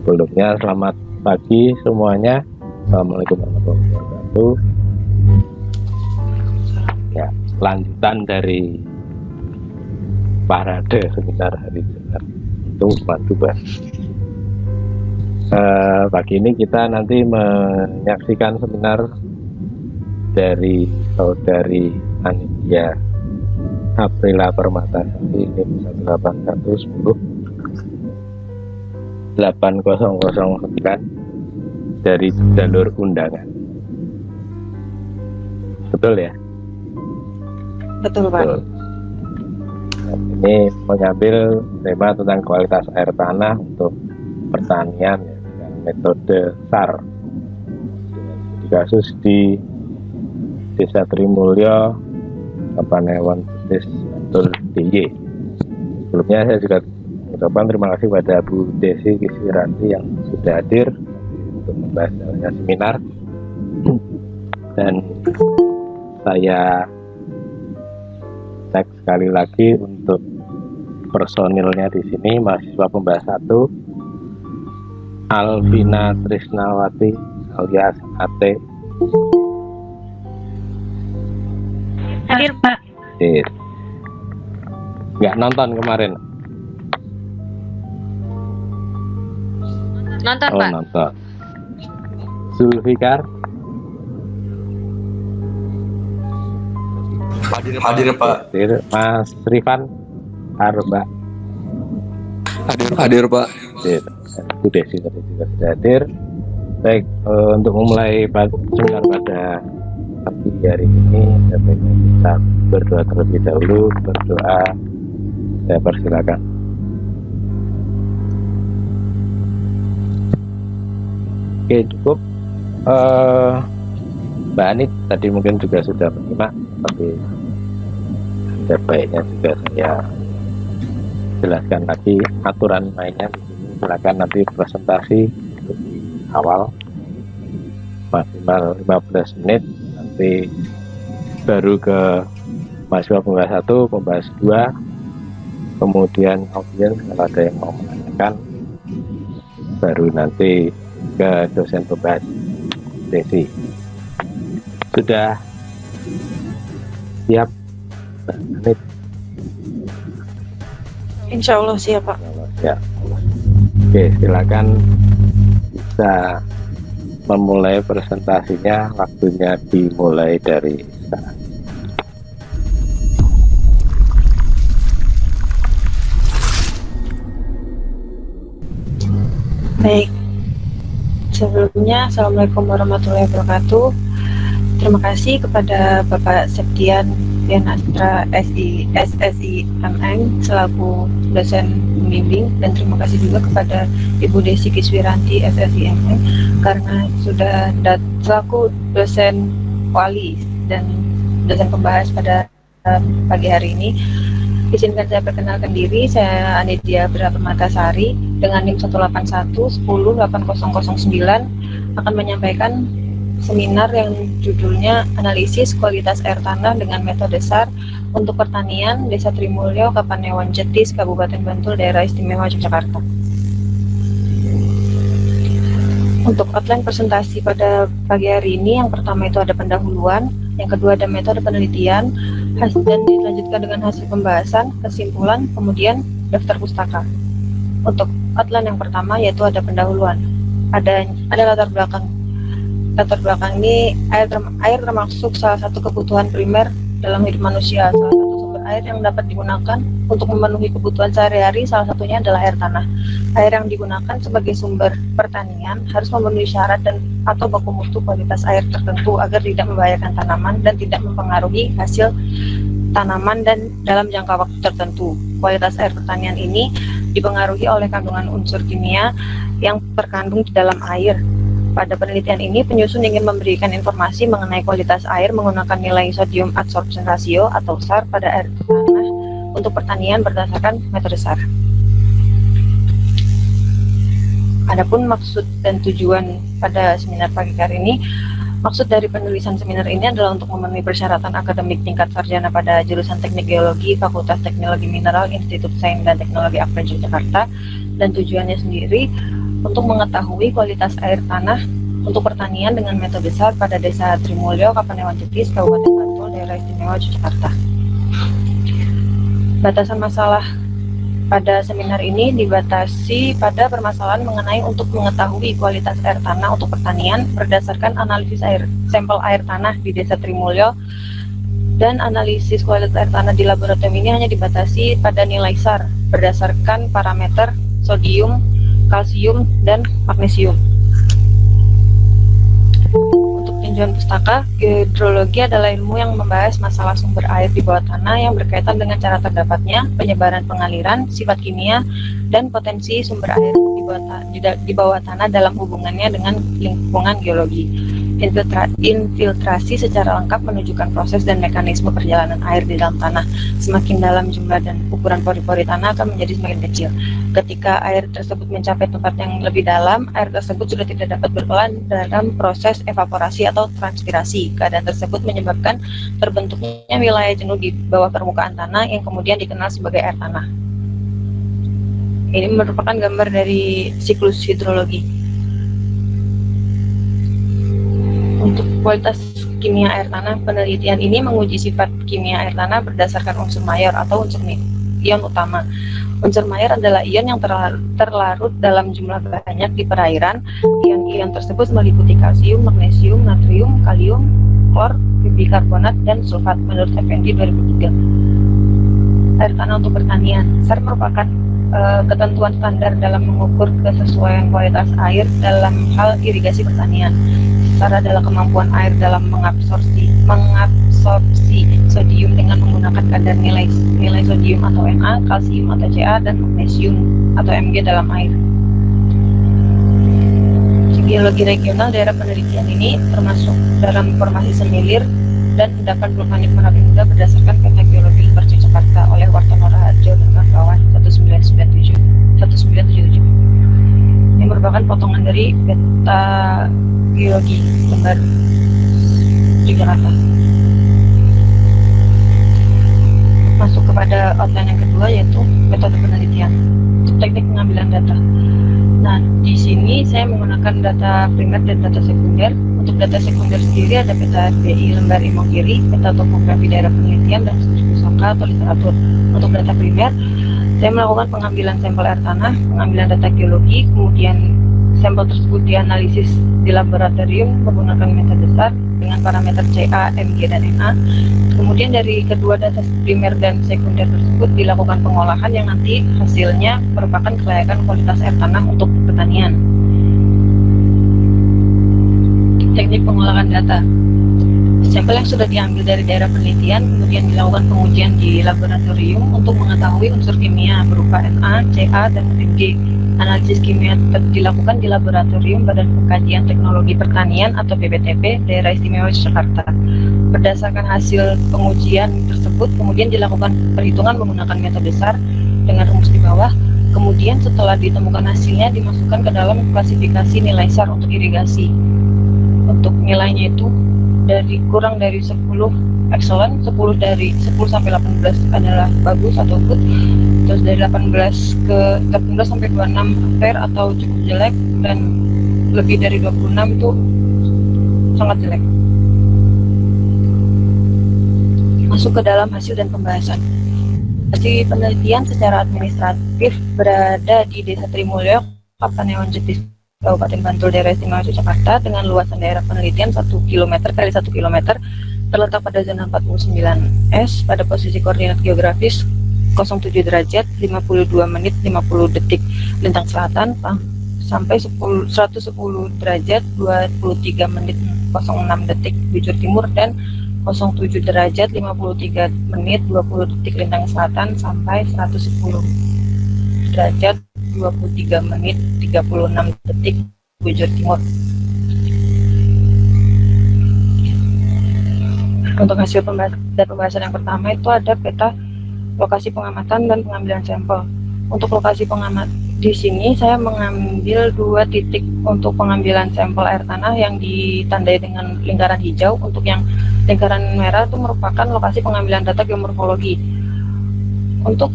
Sebelumnya selamat pagi semuanya. Assalamualaikum warahmatullahi wabarakatuh. Ya, lanjutan dari parade seminar hari Jumat untuk Mantuba. Pagi ini kita nanti menyaksikan seminar dari saudari Anidia Aprila Permatasari NIM 1810809 dari jalur undangan. Betul ya? Betul, Pak. Betul. Nah, ini mengambil tema tentang kualitas air tanah untuk pertanian ya, dengan metode SAR. Di kasus di Desa Trimulyo, Kapanewon Butis, Bantul DIY. Sebelumnya saya juga mengucapkan terima kasih pada Bu Desi Kiswiranti yang sudah hadir untuk membahas seminar. Dan saya cek sekali lagi untuk personilnya di sini, mahasiswa pembahas 1 Alvina Trisnawati alias AT. Hadir, Pak. Nggak nonton kemarin? Nonton, Oh, Pak. nonton. Zulfikar? Hadir Pak. Hadir. Mas Rifan? Mbak? Hadir Pak. Hadir. Bu Desi tadi juga sudah hadir. Baik, untuk memulai seminar pada pagi hari ini, sebaiknya kita berdoa terlebih dahulu. Berdoa, saya persilakan. Oke, cukup. Mbak Ani tadi mungkin juga sudah menyimak, tapi ada baiknya juga saya jelaskan lagi aturan mainnya di sini. Silakan nanti presentasi untuk di awal maksimal 15 menit, nanti baru ke mahasiswa pembahas 1, pembahas 2, kemudian audiens kalau ada yang mau menanyakan, baru nanti ke dosen pembahas Desi. Sudah siap, menit? Insya Allah siap, Pak. Ya. Oke, silakan bisa memulai presentasinya. Waktunya dimulai dari sekarang. Baik. Sebelumnya, Assalamualaikum warahmatullahi wabarakatuh. Terima kasih kepada Bapak Septian Astra SSI MN selaku dosen pembimbing, dan terima kasih juga kepada Ibu Desi Kiswiranti SSI MN karena sudah selaku dosen wali dan dosen pembahas pada pagi hari ini. Izinkan saya perkenalkan diri, saya Anidia Aprila Permatasari dengan NIM 181108009 akan menyampaikan seminar yang judulnya Analisis Kualitas Air Tanah dengan Metode SAR untuk Pertanian Desa Trimulyo, Kapanewon Jetis, Kabupaten Bantul, Daerah Istimewa Yogyakarta. Untuk outline presentasi pada pagi hari ini, yang pertama itu ada pendahuluan, yang kedua ada metode penelitian, dan dilanjutkan dengan hasil pembahasan, kesimpulan, kemudian daftar pustaka. Untuk outline yang pertama yaitu ada pendahuluan, ada latar belakang. Latar belakang ini air termasuk salah satu kebutuhan primer dalam hidup manusia. Salah satu sumber air yang dapat digunakan untuk memenuhi kebutuhan sehari-hari salah satunya adalah air tanah. Air yang digunakan sebagai sumber pertanian harus memenuhi syarat atau baku mutu kualitas air tertentu agar tidak membahayakan tanaman dan tidak mempengaruhi hasil tanaman dan dalam jangka waktu tertentu. Kualitas air pertanian ini dipengaruhi oleh kandungan unsur kimia yang terkandung di dalam air. Pada penelitian ini, penyusun ingin memberikan informasi mengenai kualitas air menggunakan nilai sodium adsorption ratio atau SAR pada air tanah untuk pertanian berdasarkan metode SAR. Adapun maksud dan tujuan pada seminar pagi hari ini, maksud dari penulisan seminar ini adalah untuk memenuhi persyaratan akademik tingkat sarjana pada jurusan Teknik Geologi, Fakultas Teknologi Mineral, Institut Sains dan Teknologi Akpen Yogyakarta, dan tujuannya sendiri untuk mengetahui kualitas air tanah untuk pertanian dengan metode besar pada Desa Trimulyo, Kapanewon Jetis, Kabupaten Bantul, Daerah Istimewa Yogyakarta. Batasan masalah pada seminar ini dibatasi pada permasalahan mengenai untuk mengetahui kualitas air tanah untuk pertanian berdasarkan analisis sampel air tanah di Desa Trimulyo, dan analisis kualitas air tanah di laboratorium ini hanya dibatasi pada nilai SAR berdasarkan parameter sodium, kalsium, dan magnesium. Untuk tinjauan pustaka, hidrologi adalah ilmu yang membahas masalah sumber air di bawah tanah yang berkaitan dengan cara terdapatnya, penyebaran pengaliran, sifat kimia, dan potensi sumber air di bawah tanah dalam hubungannya dengan lingkungan geologi. Infiltrasi secara lengkap menunjukkan proses dan mekanisme perjalanan air di dalam tanah. Semakin dalam jumlah dan ukuran pori-pori tanah akan menjadi semakin kecil. Ketika air tersebut mencapai tempat yang lebih dalam, air tersebut sudah tidak dapat berperan dalam proses evaporasi atau transpirasi. Keadaan tersebut menyebabkan terbentuknya wilayah jenuh di bawah permukaan tanah yang kemudian dikenal sebagai air tanah. Ini merupakan gambar dari siklus hidrologi. Untuk kualitas kimia air tanah, penelitian ini menguji sifat kimia air tanah berdasarkan unsur mayor atau unsur ion utama. Unsur mayor adalah ion yang terlarut dalam jumlah banyak di perairan. Ion-ion tersebut meliputi kalsium, magnesium, natrium, kalium, klor, bikarbonat, dan sulfat menurut Effendi 2003. Air tanah untuk pertanian. SAR merupakan ketentuan standar dalam mengukur kesesuaian kualitas air dalam hal irigasi pertanian. SAR adalah kemampuan air dalam mengabsorpsi sodium dengan menggunakan kadar nilai sodium atau Na, kalsium atau Ca, dan magnesium atau Mg dalam air. Geologi regional daerah penelitian ini termasuk dalam formasi semilir dan endapan vulkanik Merapi Muda berdasarkan peta geologi Limber Jakarta oleh Wartono Raharjo dan kawan-kawan 1977. Ini merupakan potongan dari peta geologi Limber Jakarta. Masuk kepada outline yang kedua, yaitu metode penelitian, teknik pengambilan data. Nah, di sini saya menggunakan data primer dan data sekunder. Untuk data sekunder sendiri ada peta RBI lembar Imong Kiri, peta topografi daerah penelitian, dan studi pusaka atau literatur. Untuk data primer, saya melakukan pengambilan sampel air tanah, pengambilan data geologi, kemudian sampel tersebut dianalisis di laboratorium menggunakan metode SAR dengan parameter Ca, Mg, dan Na. Kemudian dari kedua data primer dan sekunder tersebut dilakukan pengolahan yang nanti hasilnya merupakan kelayakan kualitas air tanah untuk pertanian. Teknik pengolahan data. Sampel yang sudah diambil dari daerah penelitian kemudian dilakukan pengujian di laboratorium untuk mengetahui unsur kimia berupa Na, Ca, dan Mg. Analisis kimia dilakukan di laboratorium Badan Pengkajian Teknologi Pertanian atau BPTP Daerah Istimewa Yogyakarta. Berdasarkan hasil pengujian tersebut kemudian dilakukan perhitungan menggunakan metode SAR dengan rumus di bawah. Kemudian setelah ditemukan hasilnya dimasukkan ke dalam klasifikasi nilai SAR untuk irigasi. Untuk nilainya itu kurang dari 10 excellent, 10 sampai 18 adalah bagus atau good, terus dari 18 sampai 26 fair atau cukup jelek, dan lebih dari 26 itu sangat jelek. Masuk ke dalam hasil dan pembahasan. Hasil penelitian secara administratif berada di Desa Trimulyo, Kapanewon Jetis, Kabupaten Bantul, Daerah Istimewa Yogyakarta, dengan luasan daerah penelitian 1 km x 1 km, terletak pada zona 49S pada posisi koordinat geografis 07 derajat 52 menit 50 detik lintang selatan sampai 110 derajat 23 menit 06 detik bujur timur, dan 07 derajat 53 menit 20 detik lintang selatan sampai 110 derajat 23 menit 36 detik bujur timur. Untuk hasil pembahasan yang pertama itu ada peta lokasi pengamatan dan pengambilan sampel. Untuk lokasi pengamat di sini saya mengambil 2 titik untuk pengambilan sampel air tanah yang ditandai dengan lingkaran hijau. Untuk yang lingkaran merah itu merupakan lokasi pengambilan data geomorfologi. Untuk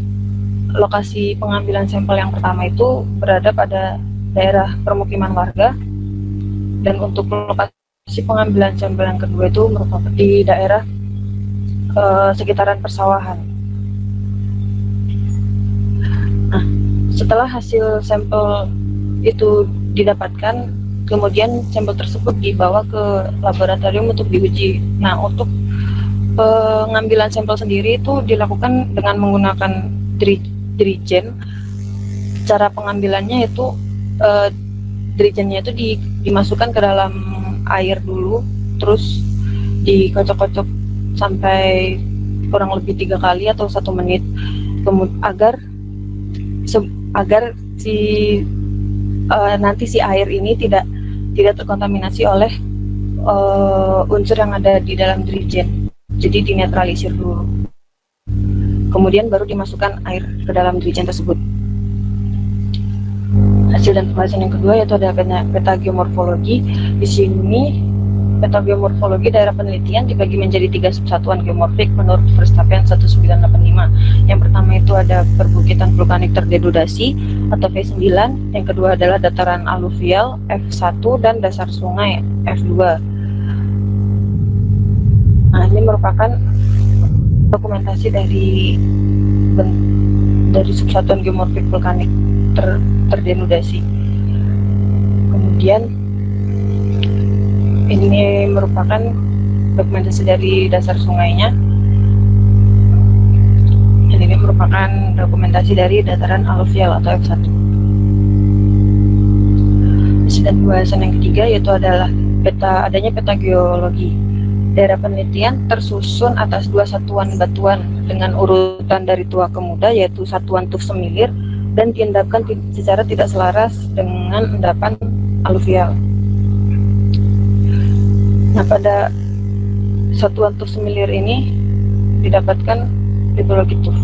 lokasi pengambilan sampel yang pertama itu berada pada daerah permukiman warga, dan untuk lokasi pengambilan sampel yang kedua itu merupakan di daerah sekitaran persawahan. Nah, setelah hasil sampel itu didapatkan, kemudian sampel tersebut dibawa ke laboratorium untuk diuji. Nah, untuk pengambilan sampel sendiri itu dilakukan dengan menggunakan dirigen. Cara pengambilannya itu dirigennya itu dimasukkan ke dalam air dulu, terus dikocok-kocok sampai kurang lebih 3 kali atau 1 menit, agar nanti si air ini tidak terkontaminasi oleh unsur yang ada di dalam dirigen. Jadi dinetralisir dulu, kemudian baru dimasukkan air ke dalam dirigen tersebut. Hasil dan pembahasan yang kedua yaitu ada peta geomorfologi. Di sini peta geomorfologi daerah penelitian dibagi menjadi 3 subsatuan geomorfik menurut Verstappen 1985. Yang pertama itu ada perbukitan vulkanik terdedudasi atau V9, yang kedua adalah dataran aluvial F1 dan dasar sungai F2. Nah, ini merupakan dokumentasi dari subsatuan geomorfik vulkanik terdenudasi. Kemudian ini merupakan dokumentasi dari dasar sungainya, dan ini merupakan dokumentasi dari dataran aluvial atau F1. Dan pembahasan yang ketiga yaitu adalah adanya peta geologi. Daerah penelitian tersusun atas 2 satuan batuan dengan urutan dari tua ke muda, yaitu satuan tuf semilir dan diendapkan secara tidak selaras dengan endapan aluvial. Nah, pada satuan tuf semilir ini didapatkan litologi tuf.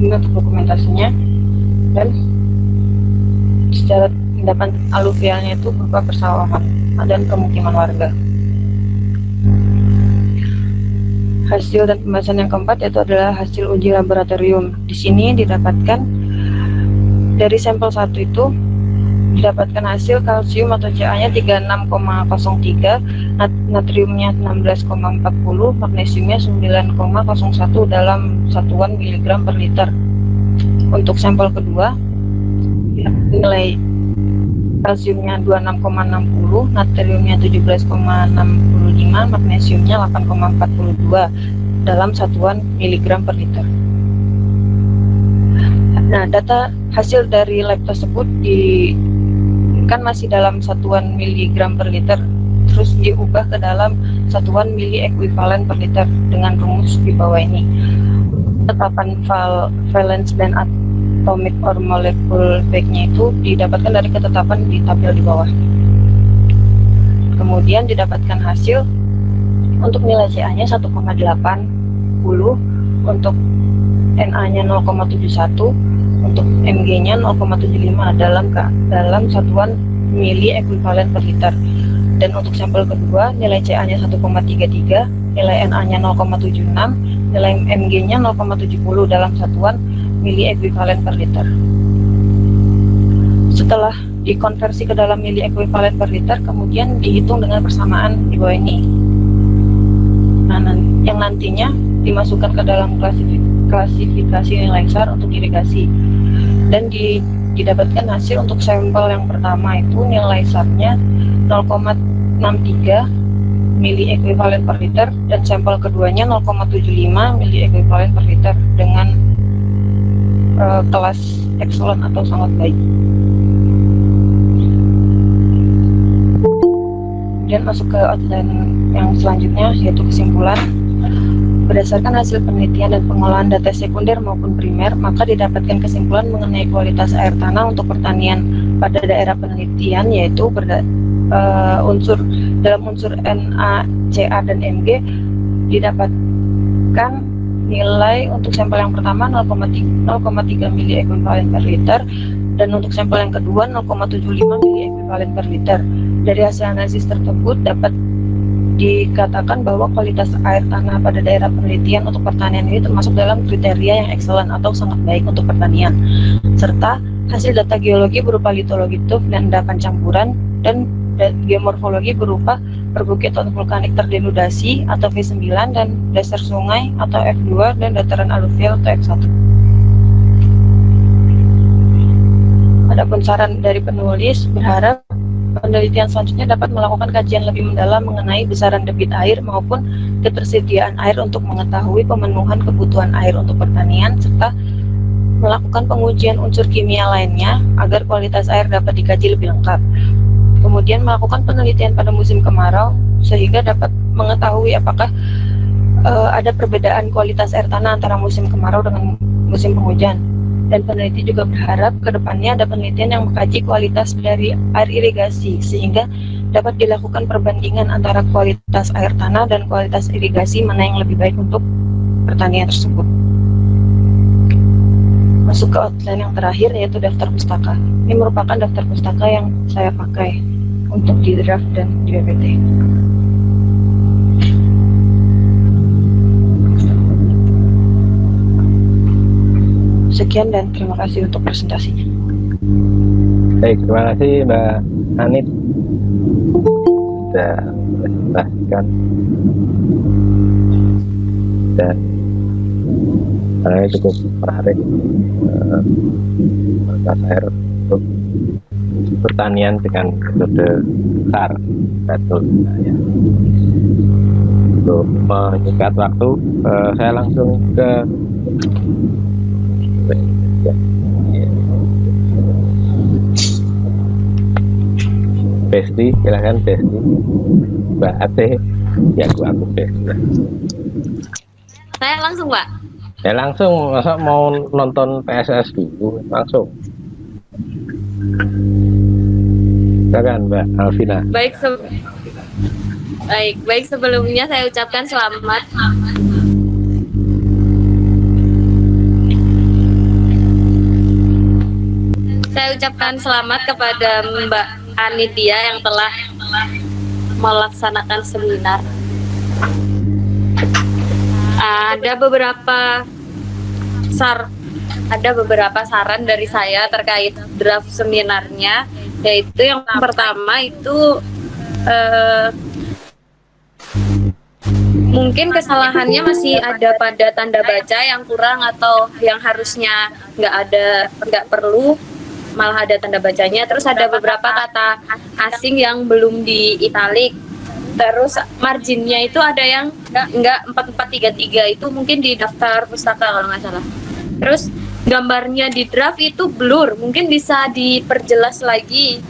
Ini untuk dokumentasinya, dan secara endapan aluvialnya itu berupa persawahan dan pemukiman warga. Hasil dan pembahasan yang keempat yaitu adalah hasil uji laboratorium. Di sini didapatkan dari sampel 1 itu didapatkan hasil kalsium atau Ca-nya 36,03, natriumnya 16,40, magnesiumnya 9,01 dalam satuan miligram per liter. Untuk sampel kedua nilai kalsiumnya 26,60, natriumnya 17,65, magnesiumnya 8,42 dalam satuan miligram per liter. Nah, data hasil dari lab tersebut kan masih dalam satuan miligram per liter, terus diubah ke dalam satuan mili ekuivalen per liter dengan rumus di bawah ini. Tetapan valence dan atomic or molecule weight-nya itu didapatkan dari ketetapan di tabel di bawah. Kemudian didapatkan hasil untuk nilai Ca-nya 1,80, untuk Na-nya 0,71, untuk Mg-nya 0,75 dalam satuan mili ekuivalen per liter. Dan untuk sampel kedua nilai Ca-nya 1,33, nilai Na-nya 0,76, nilai Mg-nya 0,70 dalam satuan mili ekuivalen per liter. Setelah dikonversi ke dalam mili ekuivalen per liter, kemudian dihitung dengan persamaan di bawah ini. Nah, yang nantinya dimasukkan ke dalam klasifikasi nilai SAR untuk irigasi, dan didapatkan hasil untuk sampel yang pertama itu nilai SAR-nya 0,63 mili ekuivalen per liter, dan sampel keduanya 0,75 mili ekuivalen per liter dengan kelas excellent atau sangat baik. Dan masuk ke outline yang selanjutnya yaitu kesimpulan. Berdasarkan hasil penelitian dan pengolahan data sekunder maupun primer, maka didapatkan kesimpulan mengenai kualitas air tanah untuk pertanian pada daerah penelitian, yaitu unsur Na, Ca, dan Mg didapatkan nilai untuk sampel yang pertama 0,3 mili ekuivalen per liter, dan untuk sampel yang kedua 0,75 mili ekuivalen per liter. Dari hasil analisis tersebut dapat dikatakan bahwa kualitas air tanah pada daerah penelitian untuk pertanian ini termasuk dalam kriteria yang excellent atau sangat baik untuk pertanian, serta hasil data geologi berupa litologi tuff dan endapan campuran, dan geomorfologi berupa perbukitan vulkanik terdenudasi atau V9 dan dasar sungai atau F2 dan dataran aluvial atau F1. Adapun saran dari penulis berharap penelitian selanjutnya dapat melakukan kajian lebih mendalam mengenai besaran debit air maupun ketersediaan air untuk mengetahui pemenuhan kebutuhan air untuk pertanian, serta melakukan pengujian unsur kimia lainnya agar kualitas air dapat dikaji lebih lengkap. Kemudian melakukan penelitian pada musim kemarau sehingga dapat mengetahui apakah ada perbedaan kualitas air tanah antara musim kemarau dengan musim penghujan. Dan peneliti juga berharap ke depannya ada penelitian yang mengkaji kualitas dari air irigasi sehingga dapat dilakukan perbandingan antara kualitas air tanah dan kualitas irigasi mana yang lebih baik untuk pertanian tersebut. Masuk ke outline yang terakhir, yaitu daftar pustaka. Ini merupakan daftar pustaka yang saya pakai untuk di draft dan di PPT. Sekian dan terima kasih untuk presentasinya. Baik, terima kasih Mbak Anit sudah mempresentasikan, dan ini cukup menarik kualitas air untuk pertanian dengan metode SAR betul. Ya. Untuk menyingkat waktu, saya langsung ke Besti, silahkan Besti. Mbak Ate, ya aku Besti. Saya langsung, Pak. Ya langsung, masa mau nonton PSS dulu, langsung. Silakan Mbak Alvina. Baik, sebelumnya saya ucapkan selamat. Saya ucapkan selamat kepada Mbak Anitia yang telah melaksanakan seminar. Ada beberapa saran dari saya terkait draft seminarnya, yaitu yang pertama itu mungkin kesalahannya masih ada pada tanda baca yang kurang atau yang harusnya nggak perlu, malah ada tanda bacanya. Terus ada beberapa kata asing yang belum di italik. Terus marginnya itu ada yang enggak 4433 itu mungkin di daftar pustaka kalau nggak salah. Terus gambarnya di draft itu blur, mungkin bisa diperjelas lagi.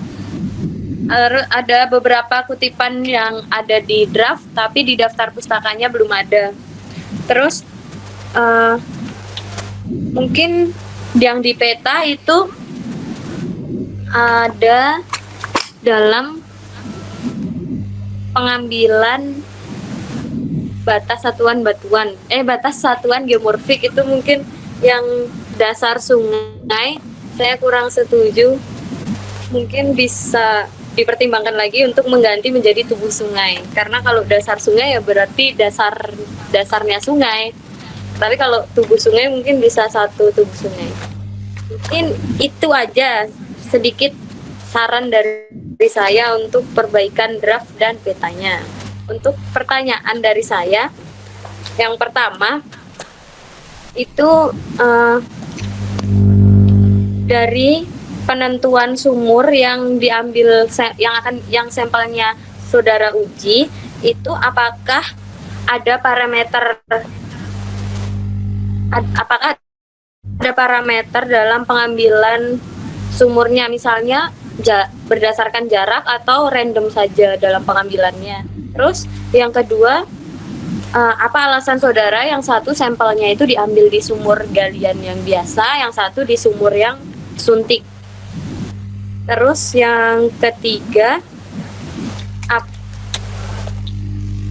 Ada beberapa kutipan yang ada di draft tapi di daftar pustakanya belum ada. Terus mungkin yang di peta itu ada dalam pengambilan batas satuan geomorfik itu mungkin yang dasar sungai saya kurang setuju, mungkin bisa dipertimbangkan lagi untuk mengganti menjadi tubuh sungai, karena kalau dasar sungai ya berarti dasarnya sungai, tapi kalau tubuh sungai mungkin bisa satu tubuh sungai. Mungkin itu aja sedikit saran dari saya untuk perbaikan draft dan petanya. Untuk pertanyaan dari saya, yang pertama itu dari penentuan sumur yang diambil yang sampelnya saudara uji, itu apakah ada parameter dalam pengambilan sumurnya, misalnya berdasarkan jarak atau random saja dalam pengambilannya. Terus yang kedua, apa alasan saudara yang satu sampelnya itu diambil di sumur galian yang biasa, yang satu di sumur yang suntik? Terus yang ketiga,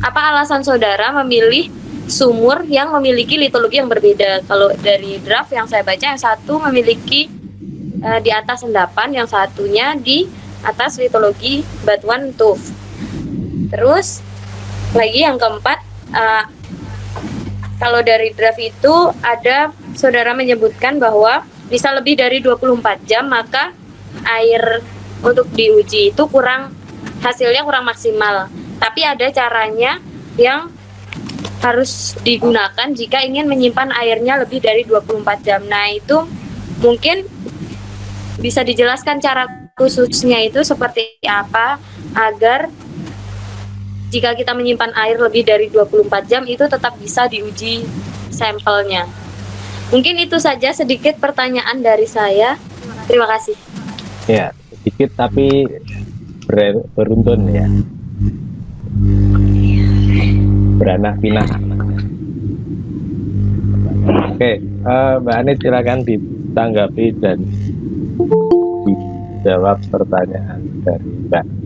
apa alasan saudara memilih sumur yang memiliki litologi yang berbeda? Kalau dari draft yang saya baca, yang satu memiliki di atas endapan, yang satunya di atas litologi batuan tuff. Terus lagi yang keempat, kalau dari draft itu ada saudara menyebutkan bahwa bisa lebih dari 24 jam, maka air untuk diuji itu hasilnya kurang maksimal. Tapi ada caranya yang harus digunakan jika ingin menyimpan airnya lebih dari 24 jam. Nah, itu mungkin bisa dijelaskan cara khususnya itu seperti apa agar jika kita menyimpan air lebih dari 24 jam itu tetap bisa diuji sampelnya. Mungkin itu saja sedikit pertanyaan dari saya. Terima kasih. Ya, sedikit tapi beruntun ya. Beranak pinak. Oke, Mbak Anit silakan ditanggapi dan dijawab pertanyaan dari Mbak